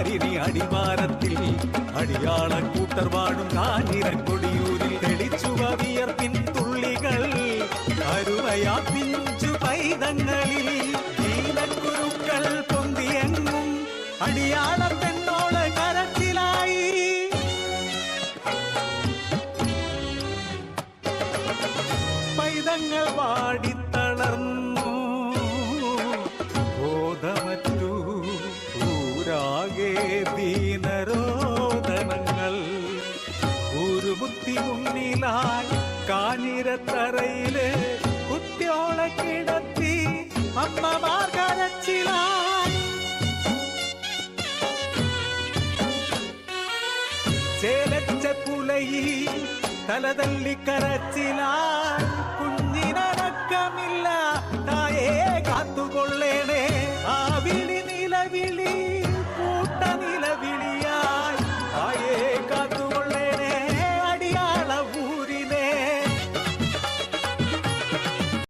താരിണി അടിവാരത്തിൽ അടിയാളക്കൂട്ടർ വാഴും കാഞ്ഞിരക്കൊടിയൂരിൽ തെളിച്ചുവ വിയർപ്പിൻ തുള്ളികൾ അരുവയാ പിഞ്ചു പൈതങ്ങളിൽ നീലക്കുരുക്കൾ പൊന്തിയെങ്ങും അടിയാള പെണ്ണോള് കരച്ചിലായി. പൈതങ്ങൾ വാടിത്തളർന്നു ബോധമറ്റു ഊരാകെ ദീനരോദനങ്ങൾ. ഊരുമുത്തി മുന്നിലായി കാഞ്ഞിരത്തറയില് കുട്ടിയോളെ കിടത്തി അമ്മമാർ കരച്ചിലായി. ചേലച്ച പുലയി തലതല്ലി കരച്ചിലായി.